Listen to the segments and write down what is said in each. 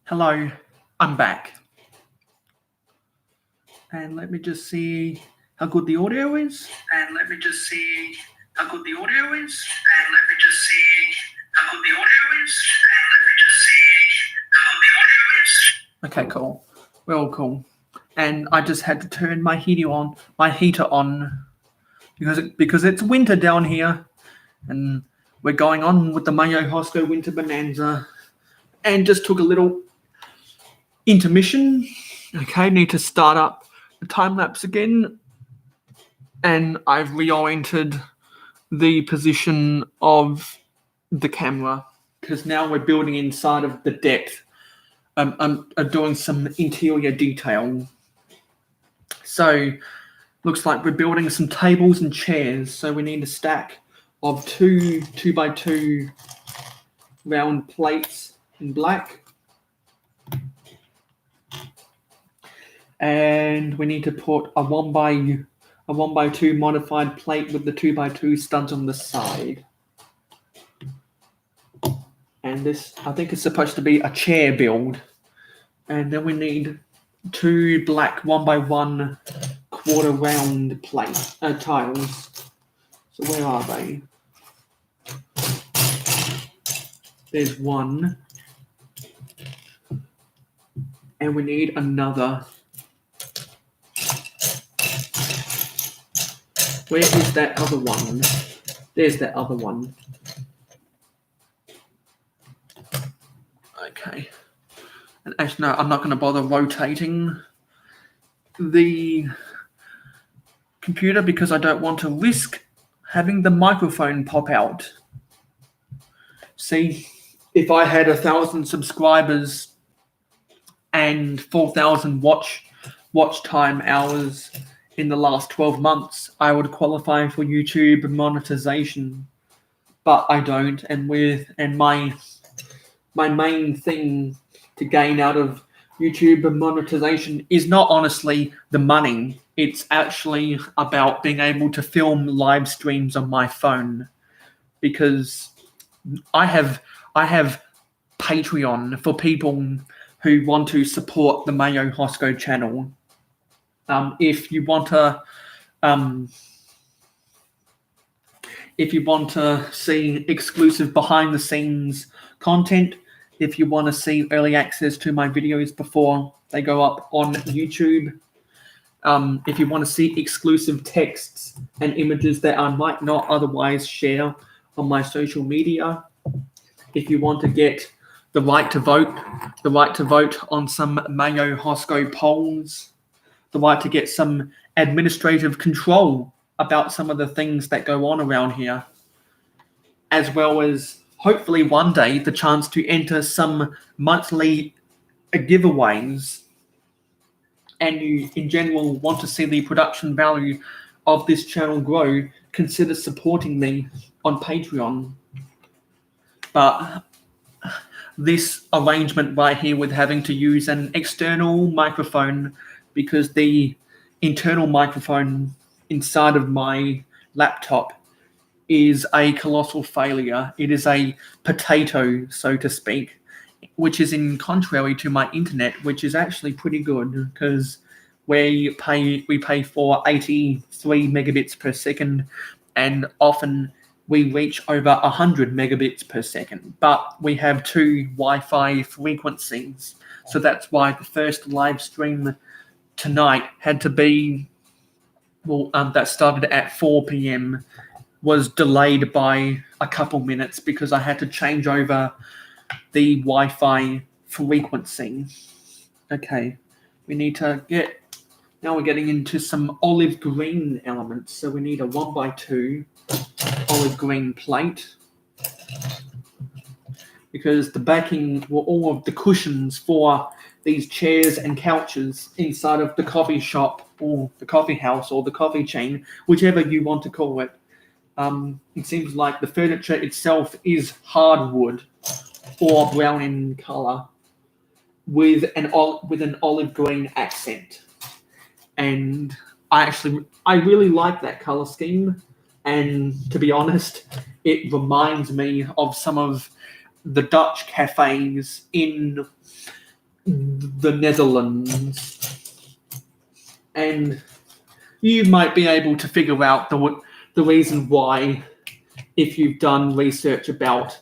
Hello, I'm back. And let me just see how good the audio is. Okay, cool. We're all cool. And I just had to turn my heater on because it's winter down here, and we're going on with the Mayohosko Winter Bonanza, and just took a little intermission. Okay, need to start up the time lapse again, and I've reoriented the position of the camera because now we're building inside of the deck. I'm doing some interior detail. So looks like we're building some tables and chairs. So we need a stack of two 2x2 round plates in black. And we need to put a 1x2 modified plate with the 2x2 studs on the side. And this, I think, is supposed to be a chair build. And then we need two black 1x1 quarter round tiles. So where are they? There's one. And we need another. Where is that other one? There's that other one. Okay. And actually, no, I'm not going to bother rotating the computer because I don't want to risk having the microphone pop out. See, if I had 1,000 subscribers and 4,000 watch time hours in the last 12 months, I would qualify for YouTube monetization, but I don't. And my main thing to gain out of YouTube monetization is not honestly the money. It's actually about being able to film live streams on my phone, because I have Patreon for people who want to support the mayohosko channel. If you want to see exclusive behind the scenes content, if you want to see early access to my videos before they go up on YouTube, if you want to see exclusive texts and images that I might not otherwise share on my social media, if you want to get the right to vote on some mayohosko polls, the right to get some administrative control about some of the things that go on around here, as well as hopefully one day the chance to enter some monthly giveaways, and you in general want to see the production value of this channel grow, consider supporting me on Patreon. But this arrangement right here with having to use an external microphone, because the internal microphone inside of my laptop is a colossal failure. It is a potato, so to speak, which is in contrary to my internet, which is actually pretty good, because we pay for 83 megabits per second, and often we reach over 100 megabits per second. But we have two Wi-Fi frequencies, so that's why the first live stream tonight had to be, that started at 4 p.m. was delayed by a couple minutes because I had to change over the Wi-Fi frequency. Okay, we need to now we're getting into some olive green elements. So we need a 1x2 olive green plate, because the backing were all of the cushions for these chairs and couches inside of the coffee shop or the coffee house or the coffee chain, whichever you want to call it. It seems like the furniture itself is hardwood or brown in color with an olive green accent. And I really like that color scheme. And to be honest, it reminds me of some of the Dutch cafes in the Netherlands, and you might be able to figure out the reason why if you've done research about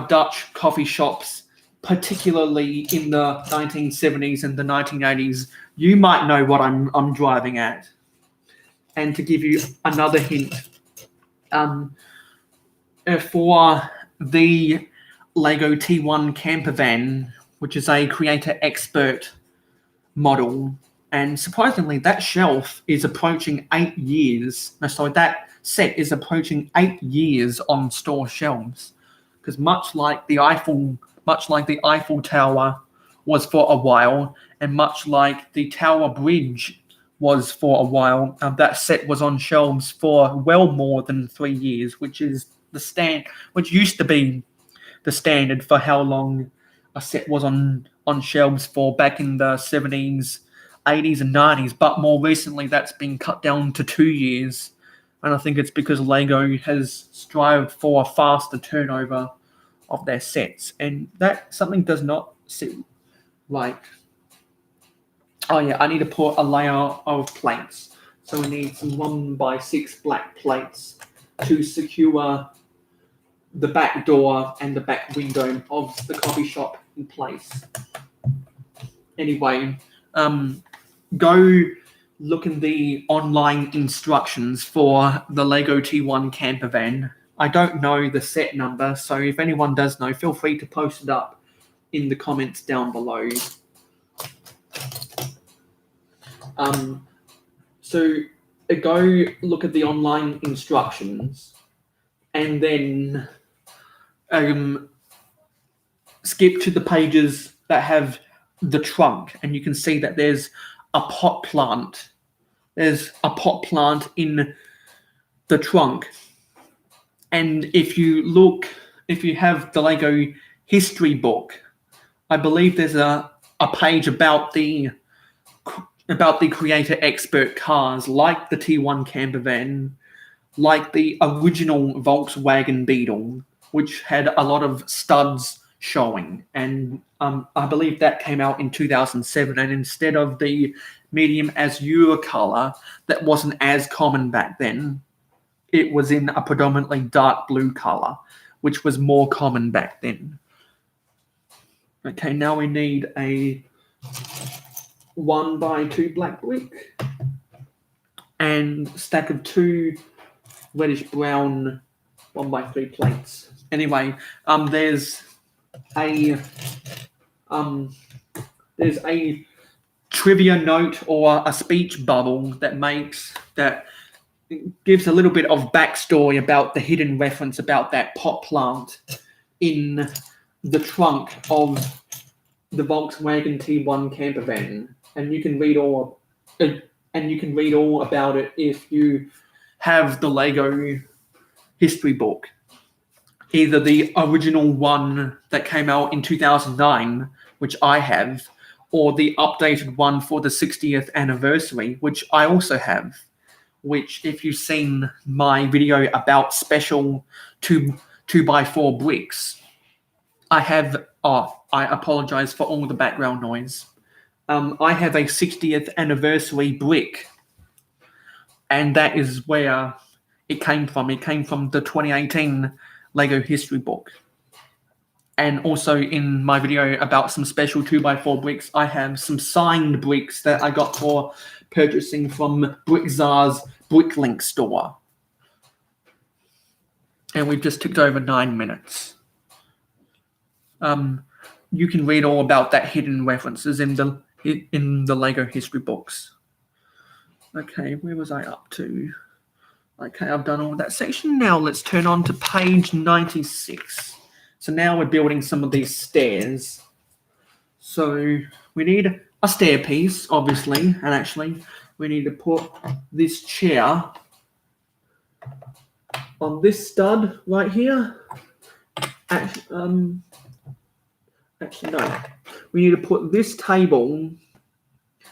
Dutch coffee shops, particularly in the 1970s and the 1980s. You might know what I'm driving at. And to give you another hint, for the Lego T1 camper van, which is a creator expert model, and surprisingly, that shelf is approaching 8 years. No, sorry, that set is approaching 8 years on store shelves, because much like the Eiffel Tower was for a while, and much like the Tower Bridge was for a while, that set was on shelves for well more than 3 years, which is which used to be the standard for how long a set was on shelves for back in the 70s, 80s, and 90s. But more recently, that's been cut down to 2 years, and I think it's because Lego has strived for a faster turnover of their sets, and that something does not sit right. Oh yeah, I need to put a layer of plates. So we need some 1x6 black plates to secure the back door and the back window of the coffee shop in place. Anyway, go look in the online instructions for the Lego T1 camper van. I don't know the set number, so if anyone does know, feel free to post it up in the comments down below. So go look at the online instructions and then skip to the pages that have the trunk, and you can see that there's a pot plant. There's a pot plant in the trunk. And if you have the Lego history book, I believe there's a page about the creator expert cars, like the T1 camper van, like the original Volkswagen Beetle, which had a lot of studs showing. And I believe that came out in 2007. And instead of the medium azure color that wasn't as common back then, it was in a predominantly dark blue color, which was more common back then. Okay, now we need a 1x2 black brick and a stack of 2 reddish brown 1x3 plates. Anyway, there's a trivia note or a speech bubble that gives a little bit of backstory about the hidden reference about that pot plant in the trunk of the Volkswagen T1 camper van, and you can read all about it if you have the Lego history book, either the original one that came out in 2009, which I have, or the updated one for the 60th anniversary, which I also have. Which, if you've seen my video about special 2x4 bricks, I have. Oh, I apologize for all the background noise. I have a 60th anniversary brick, and that is where it came from. It came from the 2018 Lego history book. And also in my video about some special 2x4 bricks, I have some signed bricks that I got for purchasing from Brickzar's Bricklink store. And we've just ticked over 9 minutes. You can read all about that hidden references in the Lego history books. Okay, where was I up to? Okay, I've done all that section. Now let's turn on to page 96. So now we're building some of these stairs. So we need a stairpiece, obviously, and actually we need to put this chair on this stud right here. Actually, no. We need to put this table.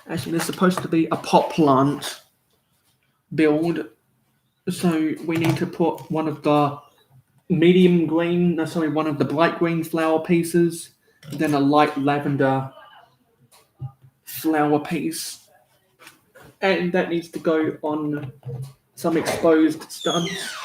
Actually, there's supposed to be a pot plant build. So we need to put one of the medium green, no, sorry, one of the bright green flower pieces, then a light lavender flower piece. And that needs to go on some exposed studs.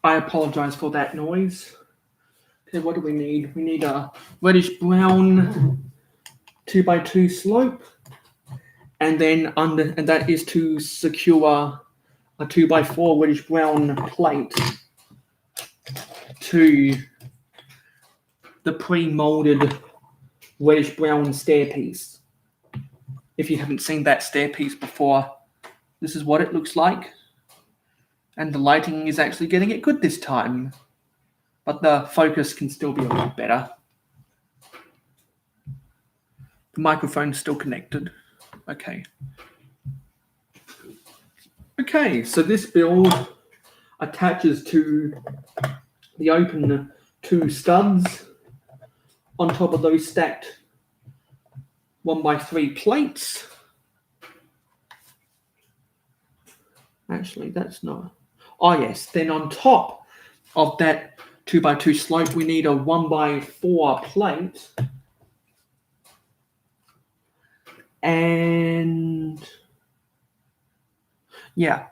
I apologize for that noise. Okay, what do we need? We need a reddish brown 2x2 slope, and then and that is to secure a 2x4 reddish brown plate to the pre-molded reddish brown stairpiece. If you haven't seen that stairpiece before, this is what it looks like. And the lighting is actually getting it good this time. But the focus can still be a lot better. The microphone's still connected. Okay. Okay, so this build attaches to the open two studs on top of those stacked 1x3 plates. Actually, that's not. Oh, yes. Then on top of that 2x2 slope, we need a 1x4 plate. And yeah,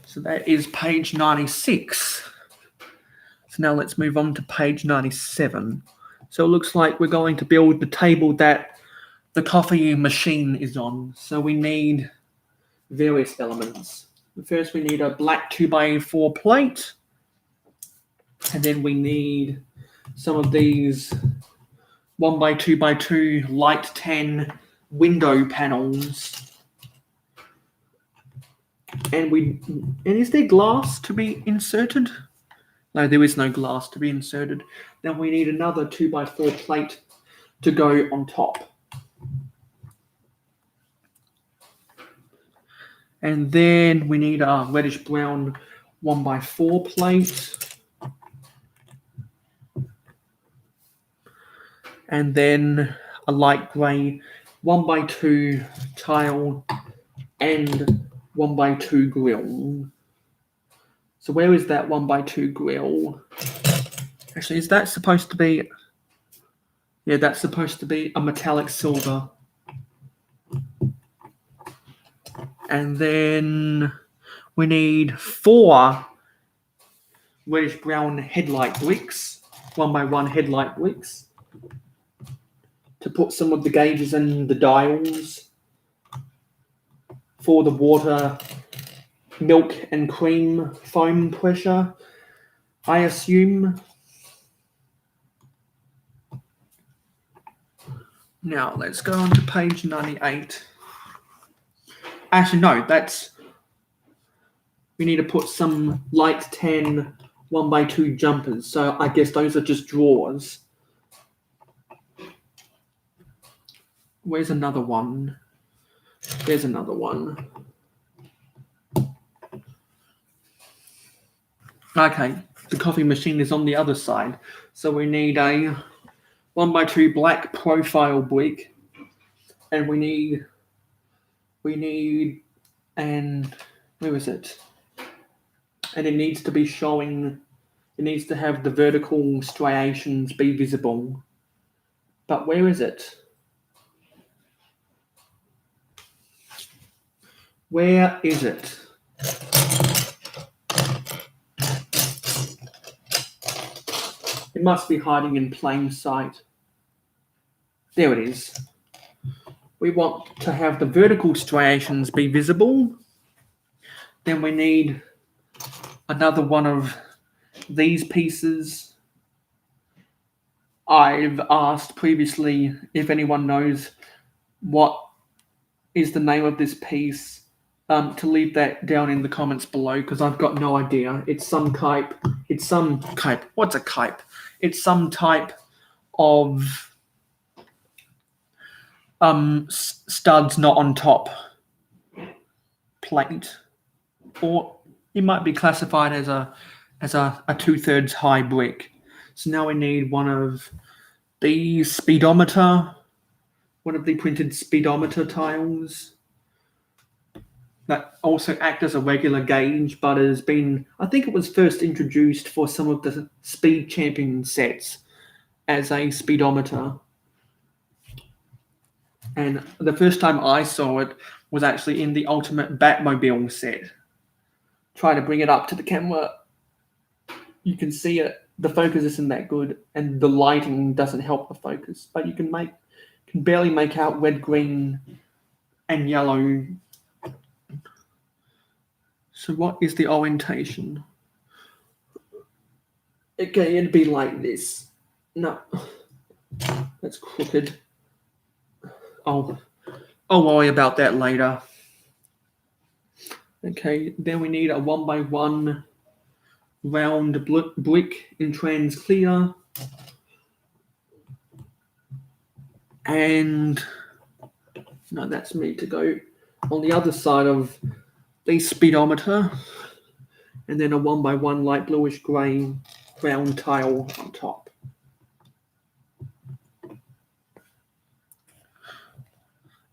so that is page 96. So now let's move on to page 97. So it looks like we're going to build the table that the coffee machine is on. So we need various elements. First, we need a black 2x4 plate. And then we need some of these 1x2x2 light tan window panels. And is there glass to be inserted? No, there is no glass to be inserted. Then we need another 2x4 plate to go on top. And then we need a reddish brown 1x4 plate. And then a light grey 1x2 tile and 1x2 grill. So where is that 1x2 grill? Actually, is that supposed to be... Yeah, that's supposed to be a metallic silver. And then we need 4 reddish brown headlight bricks, 1x1 headlight bricks, to put some of the gauges and the dials for the water, milk and cream foam pressure, I assume. Now let's go on to page 98. Actually, no, we need to put some light tan 1x2 jumpers. So I guess those are just drawers. Where's another one? There's another one. Okay, the coffee machine is on the other side. So we need a 1x2 black profile brick. And we need, and where is it? And it needs to be showing, it needs to have the vertical striations be visible. But where is it? Where is it? It must be hiding in plain sight. There it is. We want to have the vertical striations be visible. Then we need another one of these pieces. I've asked previously if anyone knows what is the name of this piece. to leave that down in the comments below, because I've got no idea. It's some type. What's a kype? It's some type of studs not on top plate, or it might be classified as a 2/3 high brick. So now we need one of the printed speedometer tiles that also act as a regular gauge, but has been, I think it was first introduced for some of the Speed Champion sets as a speedometer. And the first time I saw it was actually in the Ultimate Batmobile set. Try to bring it up to the camera. You can see it. The focus isn't that good, and the lighting doesn't help the focus. But you can barely make out red, green, and yellow. So what is the orientation? Okay, it'd be like this. No, that's crooked. I'll worry about that later. Okay, then we need a 1x1 round brick in trans clear. And no, that's me to go on the other side of the speedometer. And then a 1x1 light bluish grey round tile on top.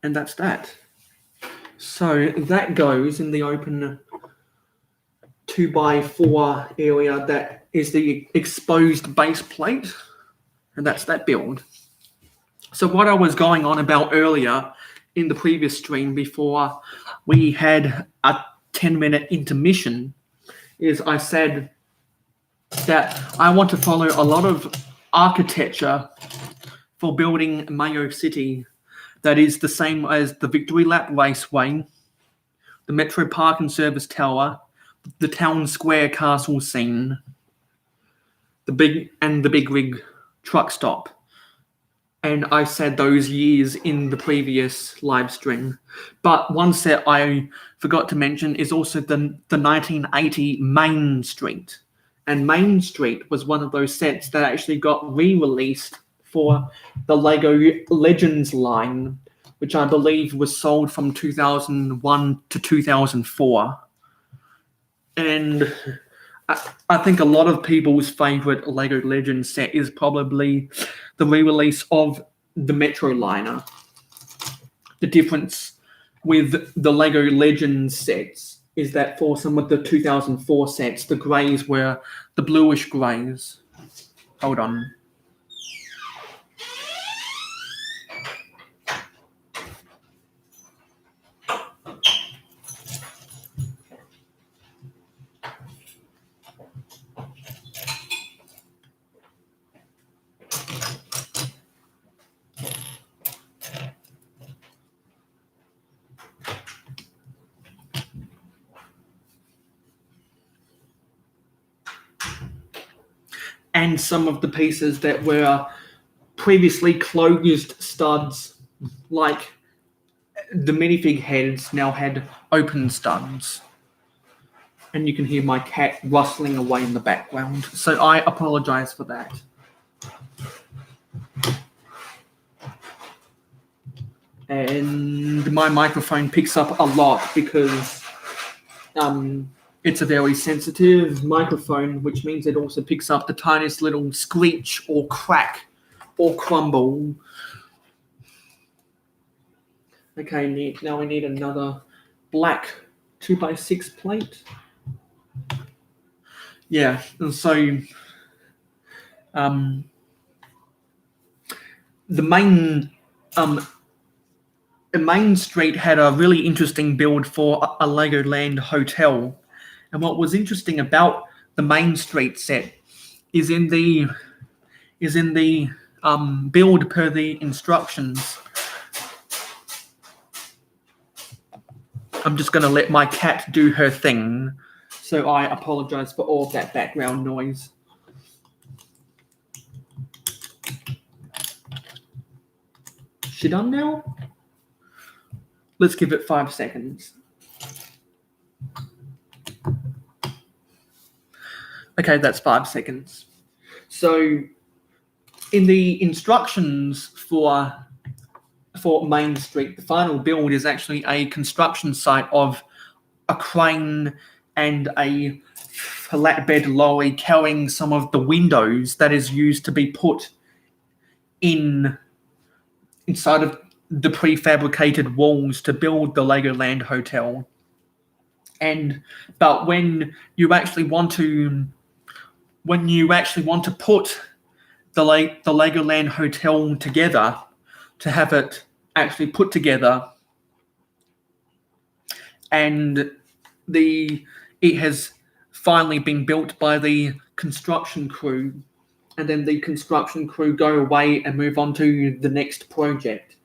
And that's that. So that goes in the open 2x4 area that is the exposed base plate. And that's that build. So what I was going on about earlier in the previous stream before we had a 10-minute intermission is I said that I want to follow a lot of architecture for building Mayo City that is the same as the Victory Lap Raceway, the Metro Park and Service Tower, the Town Square Castle scene, the Big Rig truck stop. And I said those years in the previous live stream. But one set I forgot to mention is also the 1980 Main Street. And Main Street was one of those sets that actually got re-released for the Lego Legends line, which I believe was sold from 2001 to 2004. And I think a lot of people's favorite Lego Legends set is probably the re-release of the Metro liner. The difference with the Lego Legends sets is that for some of the 2004 sets, the greys were the bluish greys. Hold on. And some of the pieces that were previously closed studs, like the minifig heads, now had open studs. And you can hear my cat rustling away in the background. So I apologize for that. And my microphone picks up a lot because it's a very sensitive microphone, which means it also picks up the tiniest little screech or crack or crumble. Okay, now we need another black 2x6 plate. Yeah, and so the Main Street had a really interesting build for a Legoland hotel. And what was interesting about the Main Street set is in the build per the instructions. I'm just going to let my cat do her thing. So I apologize for all of that background noise. She done now? Let's give it 5 seconds. Okay, that's 5 seconds. So in the instructions for Main Street, the final build is actually a construction site of a crane and a flatbed lorry carrying some of the windows that is used to be put inside of the prefabricated walls to build the Legoland Hotel. But when you actually want to put the Legoland Hotel together, to have it actually put together, and it has finally been built by the construction crew, and then the construction crew go away and move on to the next project.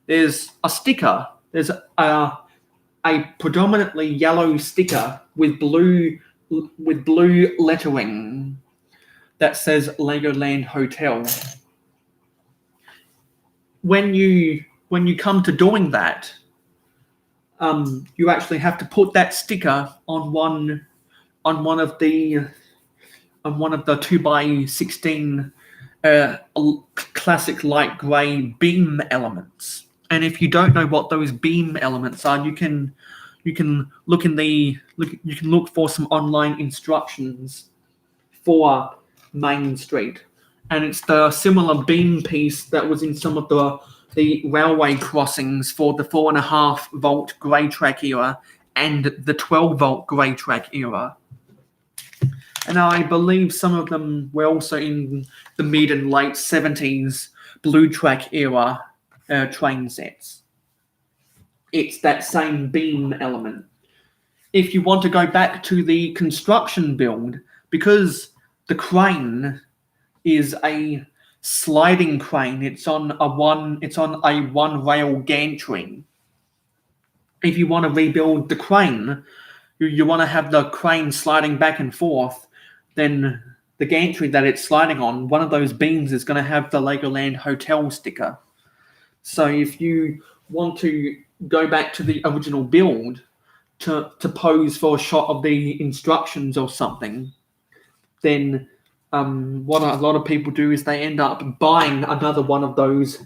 There's a sticker. There's a predominantly yellow sticker with blue lettering that says Legoland Hotel. When you come to doing that, you actually have to put that sticker on one of the 2x16 classic light grey beam elements. And if you don't know what those beam elements are, you can look for some online instructions for Main Street, and it's the similar beam piece that was in some of the railway crossings for the 4.5 volt grey track era and the 12 volt grey track era. And I believe some of them were also in the mid and late 70s blue track era train sets. It's that same beam element. If you want to go back to the construction build, because the crane is a sliding crane, it's on a one rail gantry. If you want to rebuild the crane, you want to have the crane sliding back and forth, then the gantry that it's sliding on, one of those beams is going to have the Legoland Hotel sticker. So if you want to go back to the original build to pose for a shot of the instructions or something, then what a lot of people do is they end up buying another one of those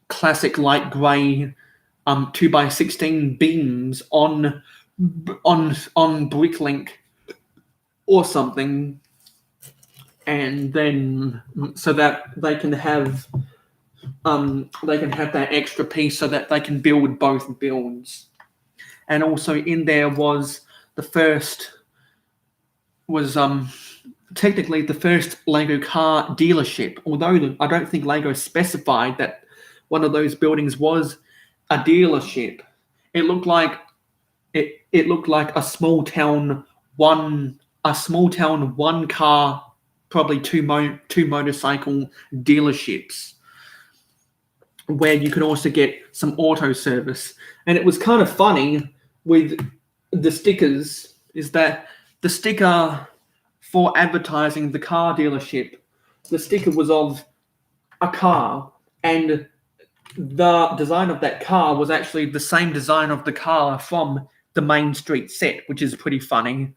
classic light grey 2x16 beams on Bricklink or something, and then so that they can have that extra piece so that they can build both builds. And also in there was technically the first Lego car dealership, although I don't think Lego specified that one of those buildings was a dealership. It looked like a small town one car, probably two motorcycle dealerships, where you could also get some auto service. And it was kind of funny with the stickers, is that the sticker for advertising the car dealership, the sticker was of a car, and the design of that car was actually the same design of the car from the Main Street set, which is pretty funny.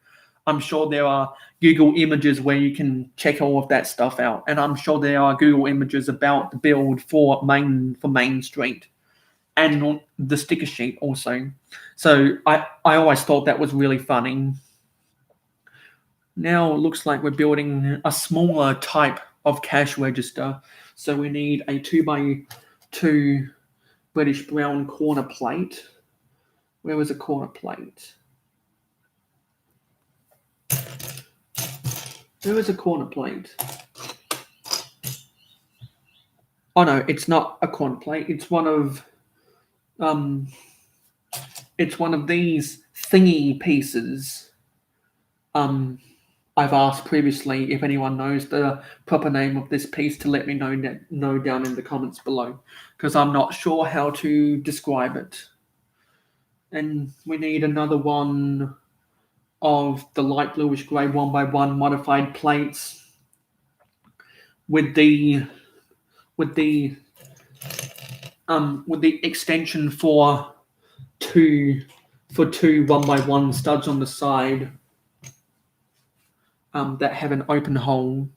I'm sure there are Google images where you can check all of that stuff out, and I'm sure there are Google images about the build for Main Street and on the sticker sheet also. So I always thought that was really funny. Now it looks like we're building a smaller type of cash register. So we need a 2x2 reddish brown corner plate. Where was a corner plate? Where was a corner plate? Oh no, it's not a corner plate. It's one of these thingy pieces. I've asked previously if anyone knows the proper name of this piece to let me know down in the comments below, because I'm not sure how to describe it. And we need another one of the light bluish grey 1x1 modified plates with the extension for two for 2 1x1 studs on the side that have an open hole.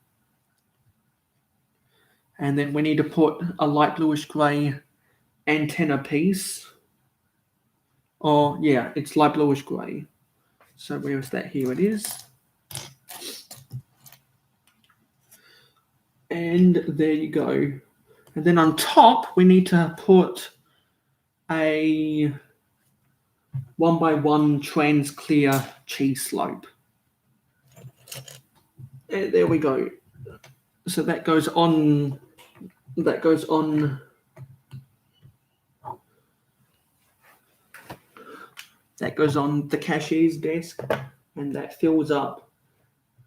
And then we need to put a light bluish grey antenna piece. Oh, yeah, it's light bluish grey. So where is that? Here it is. And there you go. And then on top, we need to put a 1x1 trans clear cheese slope. And there we go. So that goes on. That goes on. That goes on the cashier's desk, and that fills up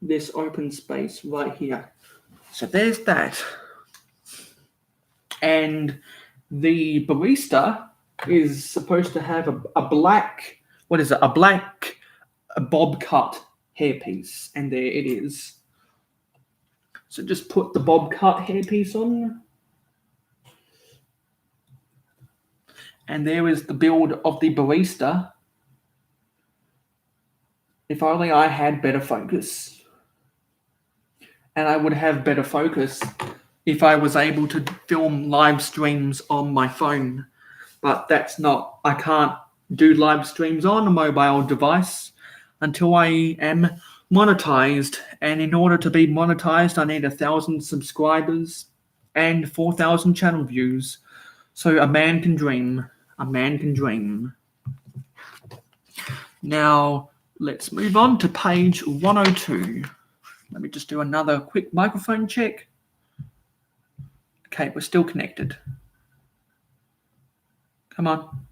this open space right here. So there's that. And the barista is supposed to have a black, what is it? A black bob cut hairpiece. And there it is. So just put the bob cut hairpiece on. And there is the build of the barista. If only I had better focus. And I would have better focus if I was able to film live streams on my phone. But that's not, I can't do live streams on a mobile device until I am monetized. And in order to be monetized, I need 1,000 subscribers and 4,000 channel views. So a man can dream. A man can dream. Now, let's move on to page 102. Let me just do another quick microphone check. Okay, we're still connected. Come on.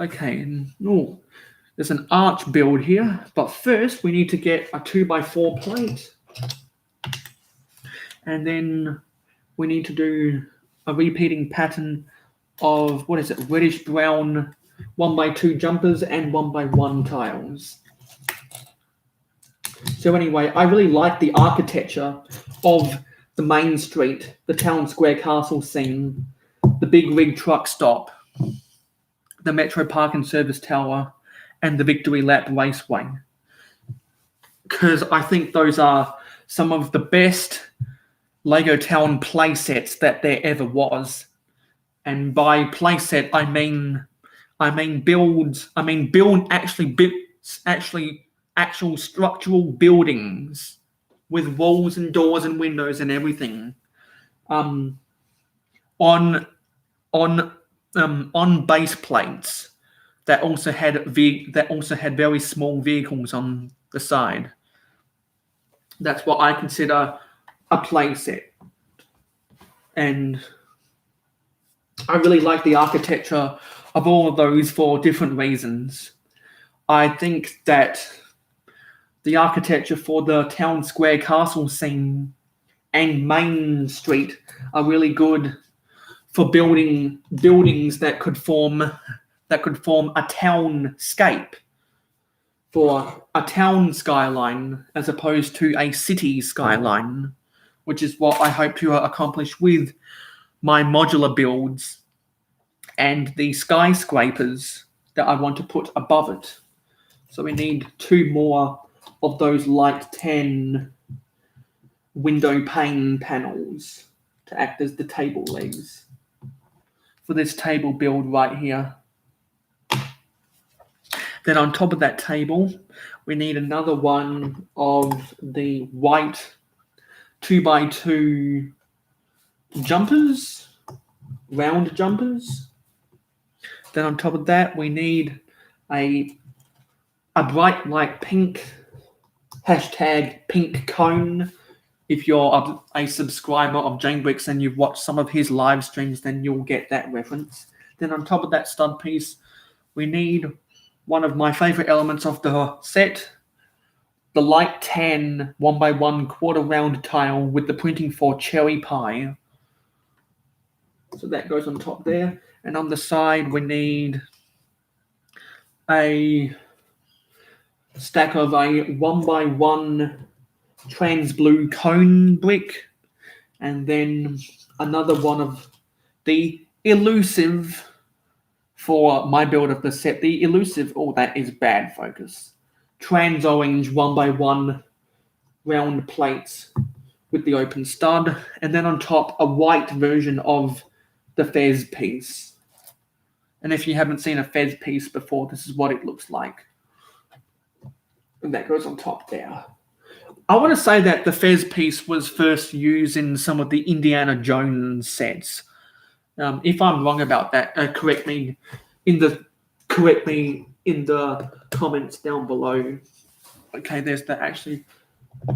Okay, oh, there's an arch build here, but first we need to get a 2x4 plate. And then we need to do a repeating pattern of, what is it, reddish brown 1x2 jumpers and 1x1 tiles. So anyway, I really like the architecture of the main street, the town square castle scene, the big rig truck stop, the Metro Park and Service Tower, and the Victory Lap Raceway. Because I think those are some of the best Lego Town play sets that there ever was. And by play set, I mean builds. I mean build actual structural buildings with walls and doors and windows and everything. On base plates that also had very small vehicles on the side. That's what I consider a play set. And I really like the architecture of all of those for different reasons. I think that the architecture for the town square castle scene and Main Street are really good for building buildings that could form a townscape, for a town skyline as opposed to a city skyline, which is what I hope to accomplish with my modular builds and the skyscrapers that I want to put above it. So we need 2 more of those light 10 window pane panels to act as the table legs for this table build right here. Then on top of that table, we need another one of the white 2x2 jumpers, round jumpers. Then on top of that, we need a bright light pink, #pink cone. If you're a subscriber of Jane Bricks and you've watched some of his live streams, then you'll get that reference. Then on top of that stud piece, we need one of my favorite elements of the set, the light tan 1x1 quarter round tile with the printing for cherry pie. So that goes on top there. And on the side, we need a stack of a 1x1 trans blue cone brick, and then another one of the elusive for my build of the set, the elusive, that is bad focus. Trans orange 1x1 round plates with the open stud, and then on top a white version of the Fez piece. And if you haven't seen a Fez piece before, this is what it looks like. And that goes on top there. I want to say that the Fez piece was first used in some of the Indiana Jones sets. If I'm wrong about that, correct me in the comments down below. Okay, there's the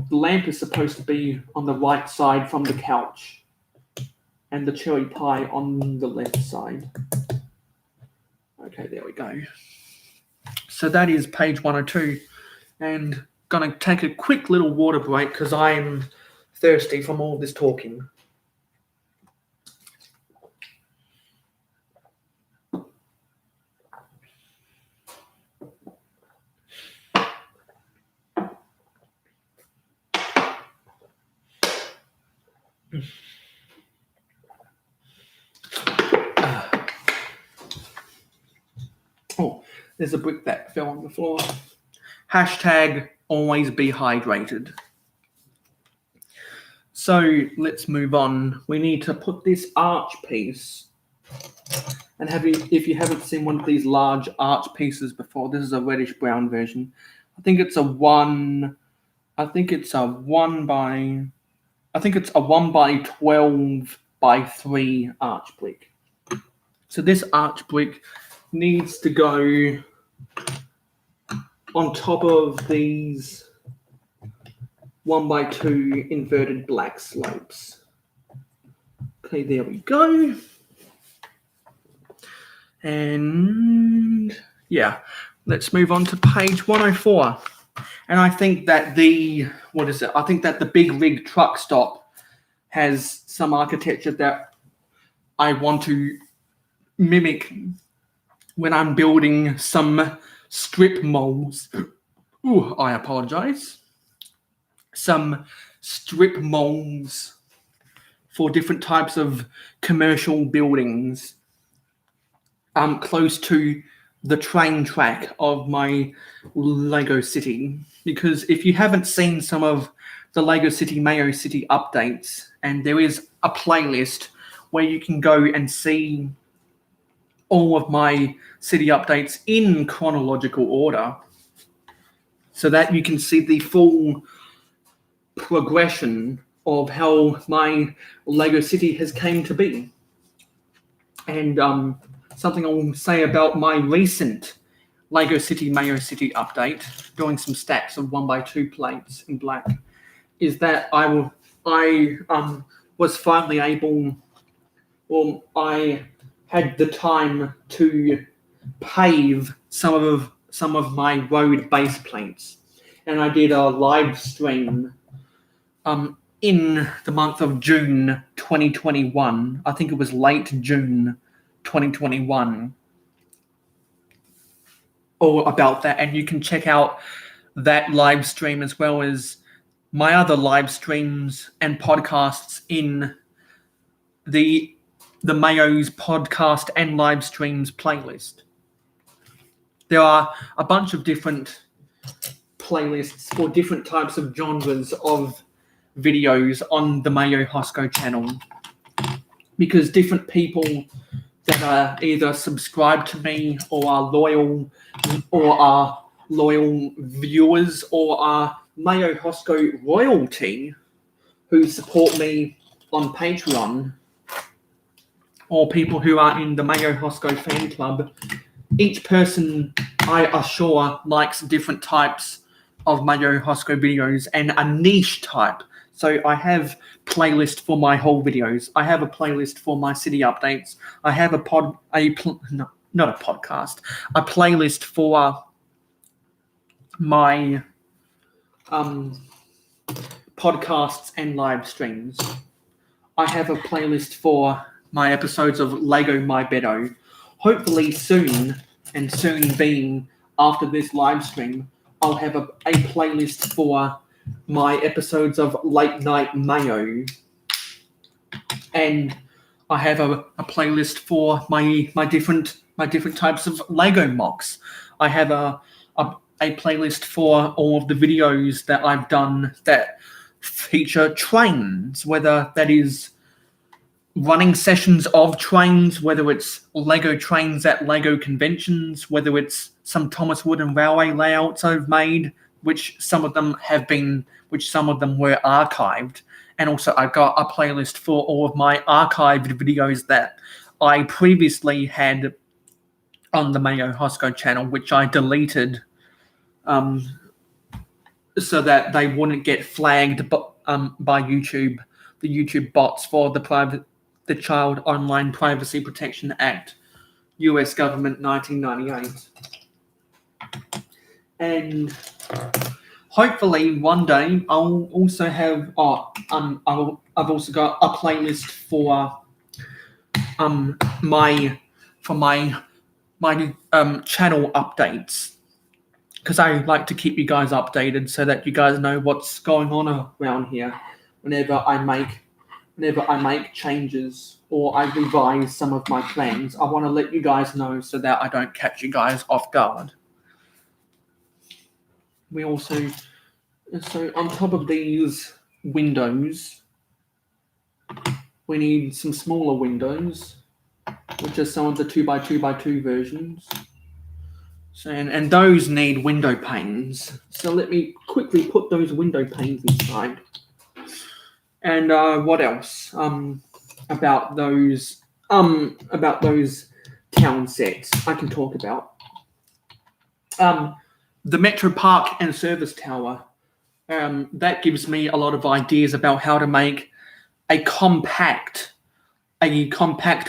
lamp is supposed to be on the right side from the couch, and the cherry pie on the left side. Okay, there we go. So that is page 102, and gonna take a quick little water break because I'm thirsty from all this talking. Oh, there's a brick that fell on the floor. Hashtag always be hydrated. So let's move on. We need to put this arch piece. And if you haven't seen one of these large arch pieces before, this is a reddish brown version. I think it's a 1 by 12 by 3 arch brick. So this arch brick needs to go on top of these 1 by 2 inverted black slopes. Okay, there we go. And yeah, let's move on to page 104. And I think that the big rig truck stop has some architecture that I want to mimic when I'm building some strip molds. Ooh, I apologize. Some strip molds for different types of commercial buildings close to the train track of my Lego City. Because if you haven't seen some of the Lego City Mayo City updates, and there is a playlist where you can go and see all of my city updates in chronological order so that you can see the full progression of how my Lego City has came to be. And something I will say about my recent Lego City Mayo City update, doing some stacks of 1 by 2 plates in black, is that I was finally able, or I had the time to pave some of my road base plates, and I did a live stream in the month of June 2021. I think it was late June 2021, all about that, and you can check out that live stream as well as my other live streams and podcasts in the Mayo's podcast and live streams playlist. There are a bunch of different playlists for different types of genres of videos on the mayohosko channel, because different people that are either subscribed to me or are loyal viewers or are mayohosko royalty who support me on Patreon, or people who are in the mayohosko fan club, each person, I assure, likes different types of mayohosko videos and a niche type. So I have playlist for my whole videos. I have a playlist for my city updates. I have a playlist for my podcasts and live streams. I have a playlist for my episodes of Lego My Beddo. Hopefully soon, and soon being after this live stream, I'll have a playlist for my episodes of Late Night Mayo. And I have a playlist for my different my different types of Lego mocks. I have a playlist for all of the videos that I've done that feature trains, whether that is running sessions of trains, whether it's Lego trains at Lego conventions, whether it's some Thomas Wooden Railway layouts I've made, which some of them were archived. And also I've got a playlist for all of my archived videos that I previously had on the mayohosko channel, which I deleted so that they wouldn't get flagged by YouTube, the YouTube bots for the Child Online Privacy Protection Act, US government 1998. And hopefully one day I'll also have I've also got a playlist for my channel updates, because I like to keep you guys updated so that you guys know what's going on around here whenever I make changes or I revise some of my plans. I want to let you guys know so that I don't catch you guys off guard. We also, so on top of these windows, we need some smaller windows, which are some of the 2x2x2 versions. So, and those need window panes. So let me quickly put those window panes inside. And what else? About those town sets I can talk about. The Metro Park and Service Tower. That gives me a lot of ideas about how to make a compact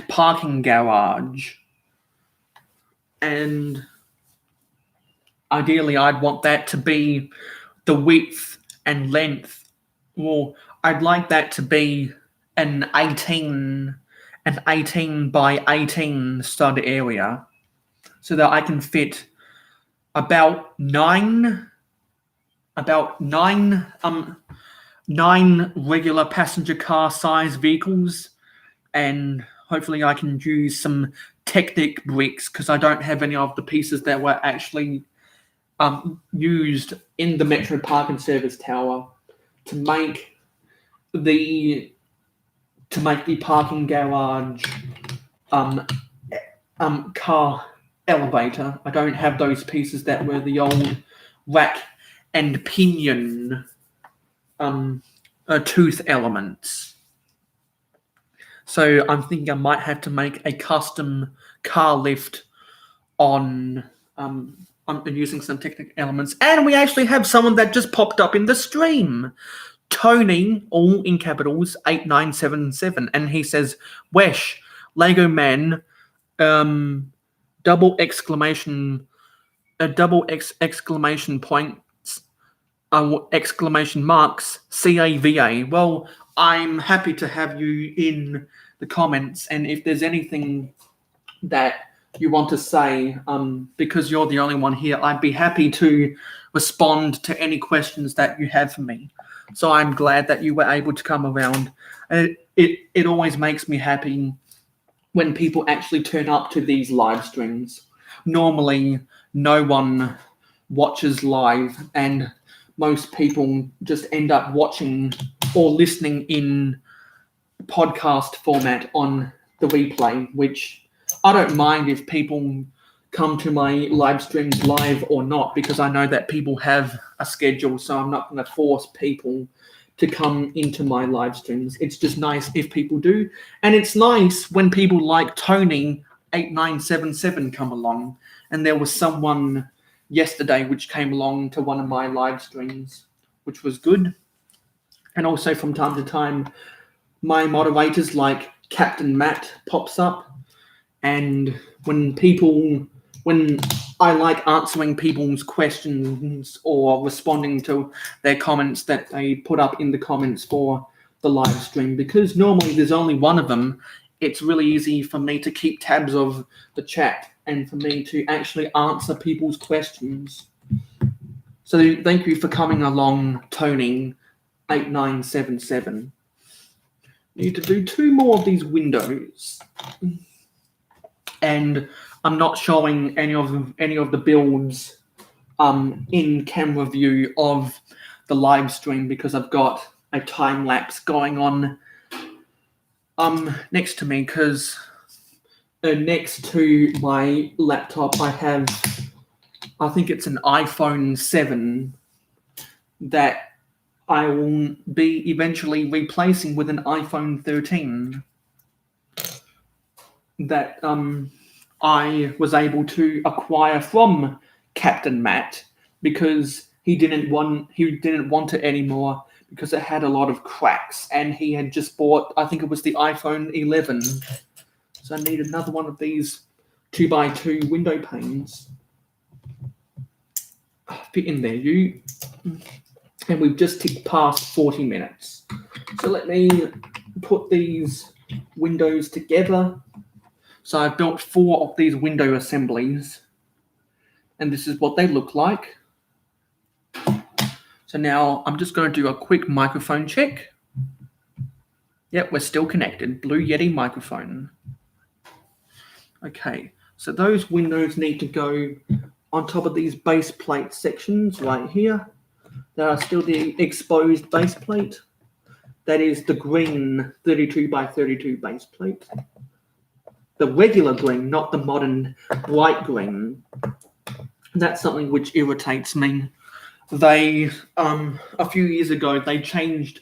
parking garage. And ideally, I'd want that to be the width and length. Well, I'd like that to be an 18 by 18 stud area, so that I can fit about nine regular passenger car size vehicles, and hopefully I can use some Technic bricks, because I don't have any of the pieces that were actually used in the Metro Park and Service Tower to make the parking garage car elevator. I don't have those pieces that were the old rack and pinion tooth elements. So I'm thinking I might have to make a custom car lift on using some Technic elements. And we actually have someone that just popped up in the stream. Tony, all in capitals, 8977. And he says, Wesh, Lego Man, exclamation points, exclamation marks, CAVA. Well, I'm happy to have you in the comments, and if there's anything that you want to say, because you're the only one here, I'd be happy to respond to any questions that you have for me. So I'm glad that you were able to come around. It always makes me happy when people actually turn up to these live streams. Normally, no one watches live, and most people just end up watching or listening in podcast format on the replay, which I don't mind if people come to my live streams live or not, because I know that people have a schedule, so I'm not going to force people to come into my live streams. It's just nice if people do. And it's nice when people like Tony 8977 come along. And there was someone yesterday which came along to one of my live streams, which was good. And also from time to time, my moderators like Captain Matt pops up. And when I like answering people's questions or responding to their comments that they put up in the comments for the live stream, because normally there's only one of them, it's really easy for me to keep tabs of the chat and for me to actually answer people's questions. So thank you for coming along, Tony 8977. Need to do 2 more of these windows. And I'm not showing any of the builds in camera view of the live stream because I've got a time lapse going on next to me, because next to my laptop I have, I think it's an iPhone 7 that I will be eventually replacing with an iPhone 13 that I was able to acquire from Captain Matt because he didn't want it anymore because it had a lot of cracks, and he had just bought, I think it was the iPhone 11. So I need another one of these 2x2 window panes. Fit in there, you. And we've just ticked past 40 minutes. So let me put these windows together. So I've built 4 of these window assemblies, and this is what they look like. So now I'm just going to do a quick microphone check. Yep, we're still connected. Blue Yeti microphone. Okay, so those windows need to go on top of these base plate sections right here. There are still the exposed base plate. That is the green 32x32 base plate. The regular green, not the modern bright green. That's something which irritates me. They, a few years ago, they changed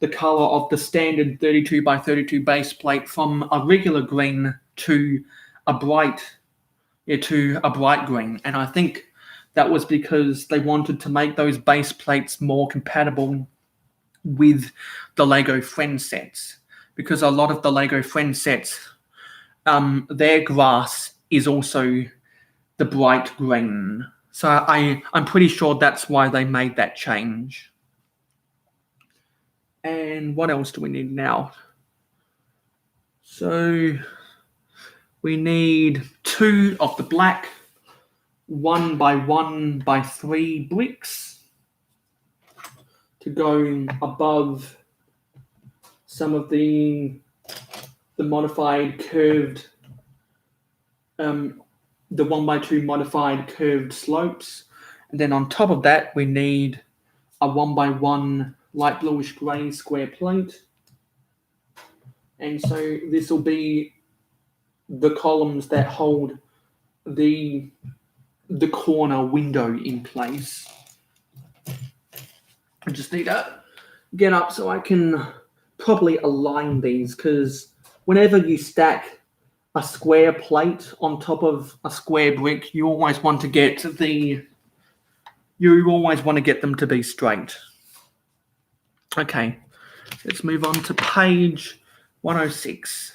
the color of the standard 32x32 base plate from a regular green to a bright green. And I think that was because they wanted to make those base plates more compatible with the Lego Friends sets. Because a lot of the Lego Friends sets, their grass is also the bright green. So I'm pretty sure that's why they made that change. And what else do we need now? So we need 2 of the black 1x1x3 bricks to go above some of the modified curved, the 1x2 modified curved slopes. And then on top of that, we need a 1x1 light bluish grey square plate. And so this will be the columns that hold the corner window in place. I just need to get up so I can properly align these, because whenever you stack a square plate on top of a square brick, you always want to get them to be straight. Okay, let's move on to page 106.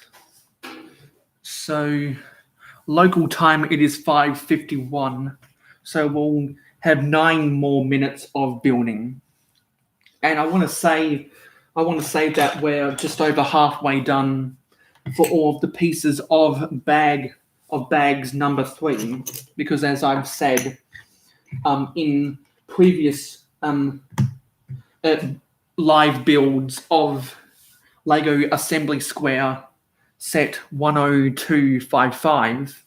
So local time, it is 5:51. So we'll have 9 more minutes of building. And I want to say that we're just over halfway done for all of the pieces of bags number 3, because as I've said in previous live builds of Lego Assembly Square set 10255,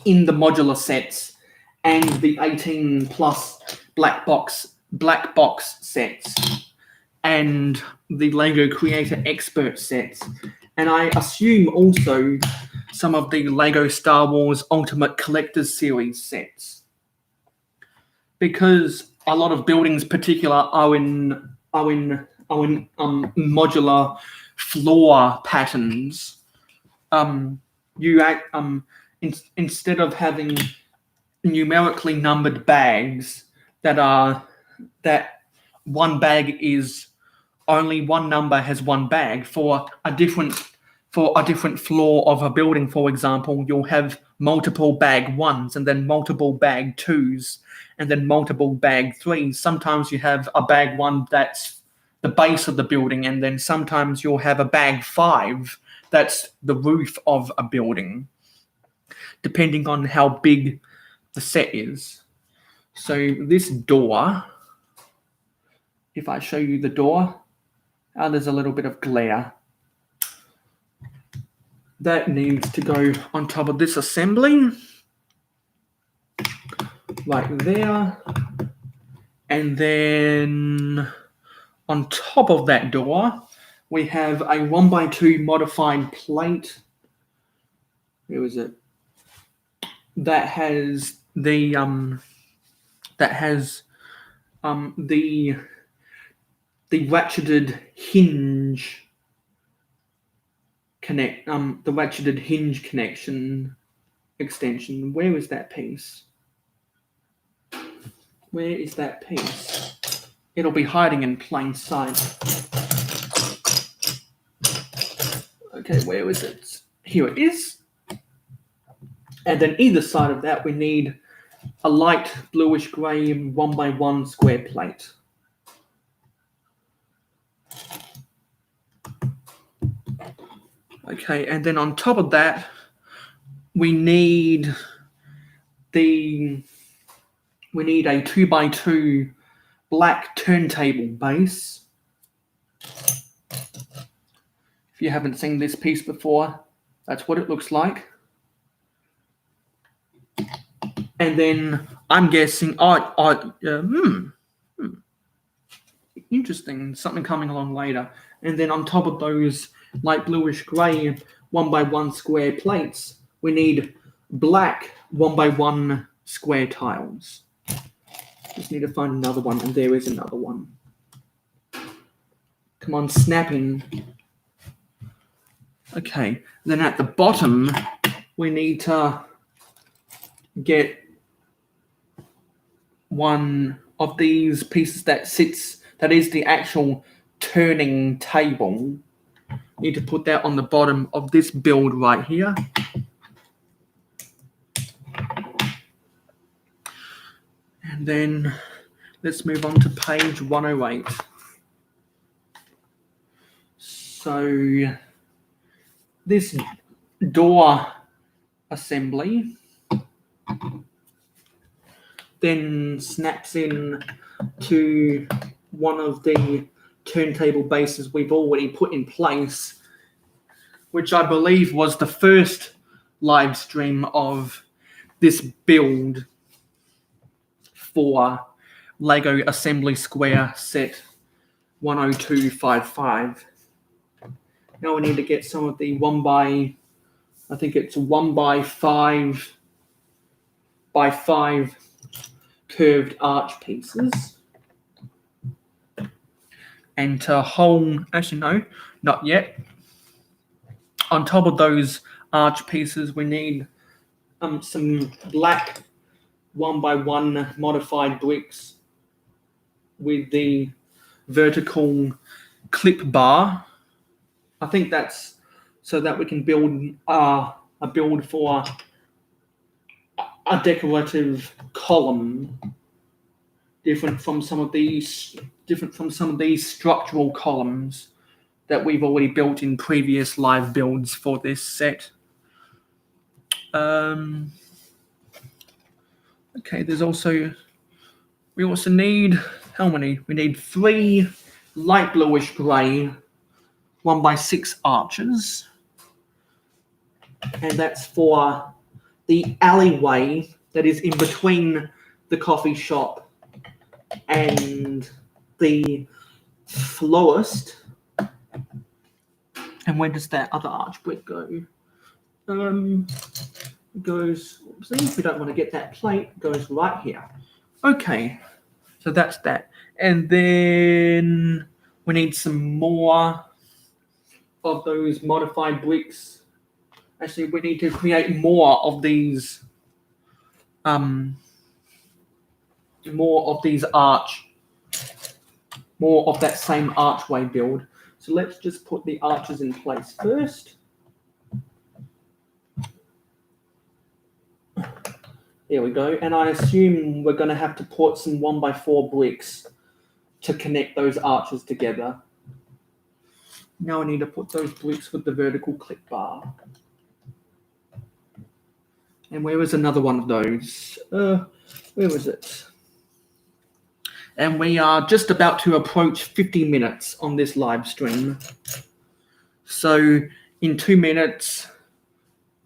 in the modular sets and the 18 plus black box sets and the Lego Creator Expert sets, and I assume also some of the Lego Star Wars Ultimate Collector's Series sets, because a lot of buildings particular are in modular floor patterns. Instead of having numerically numbered bags that one bag is only one number has one bag for a different floor of a building, for example, you'll have multiple bag 1s and then multiple bag 2s and then multiple bag 3s. Sometimes you have a bag 1 that's the base of the building, and then sometimes you'll have a bag 5 that's the roof of a building, depending on how big the set is. So this door, if I show you the door, there's a little bit of glare. that needs to go on top of this assembly, like there. And then on top of that door, we have a 1x2 modified plate. Where is it? That has the the ratcheted hinge the ratcheted hinge connection extension. Where is that piece? Where is that piece? It'll be hiding in plain sight. Okay, where is it? Here it is. And then either side of that, we need a light bluish grey 1x1 square plate. Okay, and then on top of that, we need a 2x2 black turntable base. If you haven't seen this piece before, that's what it looks like. And then I'm guessing, interesting, something coming along later. And then on top of those light bluish grey 1x1 square plates, we need black 1x1 square tiles. Just need to find another one, and there is another one. Come on, snapping. Okay, then at the bottom, we need to get one of these pieces that is the actual turning table. Need to put that on the bottom of this build right here. And then let's move on to page 108. So this door assembly then snaps in to one of the turntable bases we've already put in place, which I believe was the first live stream of this build for Lego Assembly Square set 10255. Now we need to get some of the 1x5 by 5 curved arch pieces. And to hold, actually no, not yet. On top of those arch pieces, we need some black 1x1 modified bricks with the vertical clip bar. I think that's so that we can build a build for a decorative column, different from some of these structural columns that we've already built in previous live builds for this set. Okay, we also need, how many? We need 3 light bluish grey 1x6 arches. And that's for the alleyway that is in between the coffee shop and the florist. And where does that other arch brick go? Goes, oopsie, we don't want to get that plate, goes right here. Okay, so that's that. And then we need some more of those modified bricks. Actually, we need to create more of these more of that same archway build. So let's just put the arches in place first. There we go. And I assume we're going to have to put some 1x4 bricks to connect those arches together. Now I need to put those bricks with the vertical clip bar. And where was another one of those? Where was it? And we are just about to approach 50 minutes on this live stream. So in 2 minutes,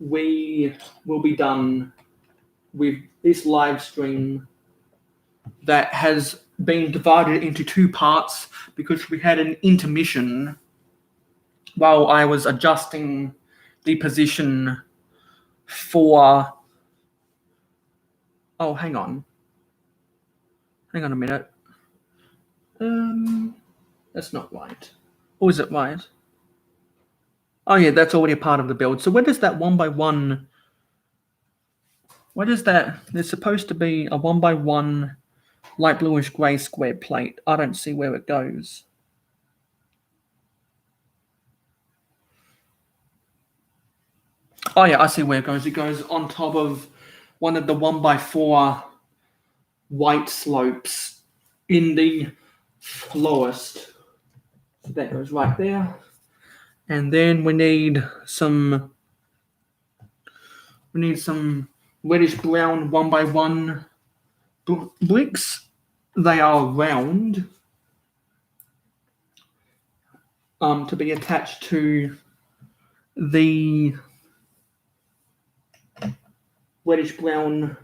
we will be done with this live stream that has been divided into two parts because we had an intermission while I was adjusting the position for... Oh, hang on. Hang on a minute. That's not right. Or is it right? Oh yeah, that's already a part of the build. So where does that 1x1... What is that? There's supposed to be a 1x1 light bluish grey square plate. I don't see where it goes. Oh yeah, I see where it goes. It goes on top of one of the 1x4 white slopes in the lowest. So that goes right there. And then we need some reddish brown 1x1 bricks. They are round, to be attached to the reddish brown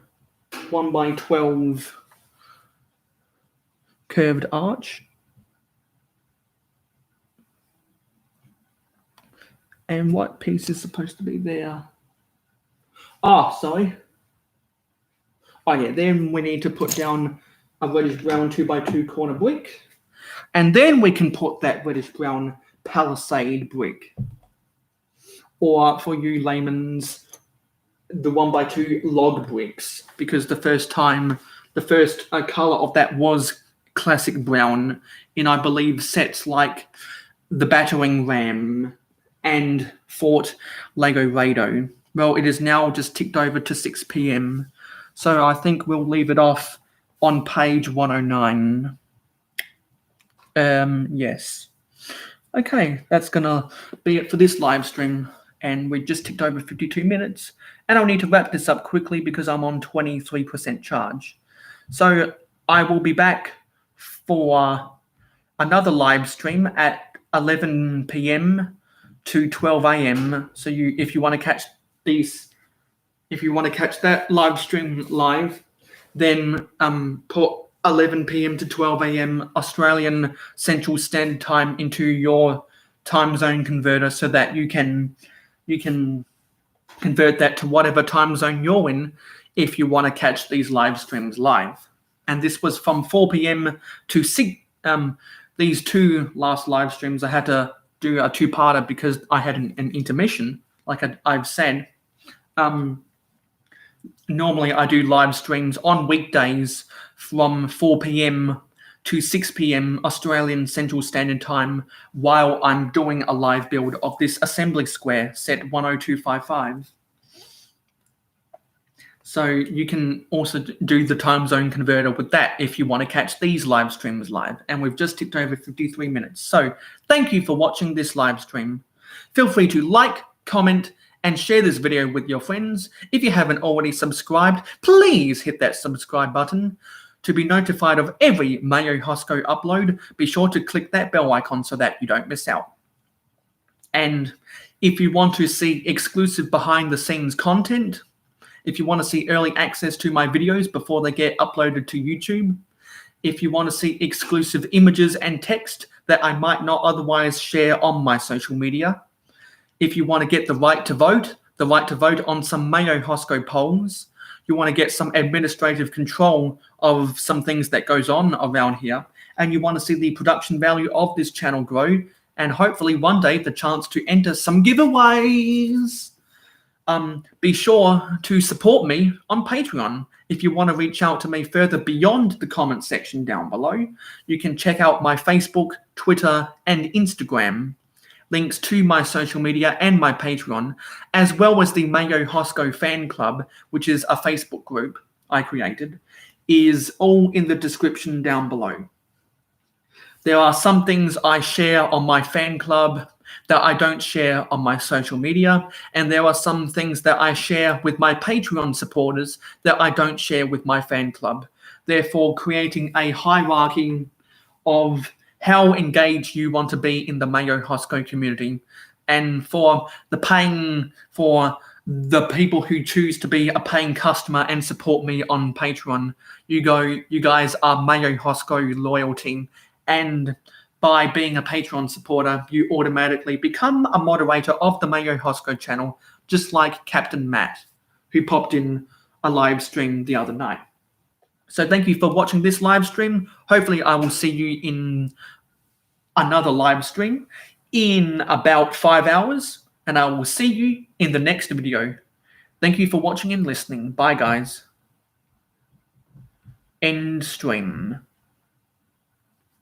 1x12 curved arch. And what piece is supposed to be there? Oh, sorry. Oh yeah, then we need to put down a reddish brown 2x2 corner brick. And then we can put that reddish brown palisade brick. Or for you layman's, the 1x2 log bricks, because the first color of that was classic brown in, I believe, sets like the Battering Ram and Fort Lego Rado. Well, it is now just ticked over to 6 p.m. So I think we'll leave it off on page 109. Yes. Okay, that's gonna be it for this live stream. And we just ticked over 52 minutes. And I'll need to wrap this up quickly because I'm on 23% charge. So I will be back for another live stream at 11 p.m. to 12 a.m. So if you want to catch that live stream live, then put 11 p.m. to 12 a.m. Australian Central Standard Time into your time zone converter so that you can convert that to whatever time zone you're in if you want to catch these live streams live. And this was from 4 p.m. to 6. These two last live streams, I had to do a two-parter because I had an intermission, like I've said. Normally I do live streams on weekdays from 4 p.m. to 6 p.m. Australian Central Standard Time while I'm doing a live build of this assembly square set 10255. So you can also do the time zone converter with that if you want to catch these live streams live. And we've just ticked over 53 minutes. So thank you for watching this live stream. Feel free to like, comment, and share this video with your friends. If you haven't already subscribed, please hit that subscribe button. To be notified of every mayohosko upload, be sure to click that bell icon so that you don't miss out. And if you want to see exclusive behind-the-scenes content, if you want to see early access to my videos before they get uploaded to YouTube, if you want to see exclusive images and text that I might not otherwise share on my social media, if you want to get the right to vote on some mayohosko polls, you want to get some administrative control of some things that goes on around here, and you want to see the production value of this channel grow, and hopefully one day the chance to enter some giveaways, be sure to support me on Patreon. If you want to reach out to me further beyond the comment section down below, you can check out my Facebook, Twitter, and Instagram. Links to my social media and my Patreon, as well as the mayohosko fan club, which is a Facebook group I created, is all in the description down below. There are some things I share on my fan club that I don't share on my social media, and there are some things that I share with my Patreon supporters that I don't share with my fan club, therefore creating a hierarchy of how engaged you want to be in the mayohosko community. And for the paying for the people who choose to be a paying customer and support me on Patreon, you guys are mayohosko loyalty, and by being a Patreon supporter, you automatically become a moderator of the mayohosko channel, just like Captain Matt, who popped in a live stream the other night. So thank you for watching this live stream. Hopefully I will see you in another live stream in about 5 hours, and I will see you in the next video. Thank you for watching and listening. Bye, guys. End stream.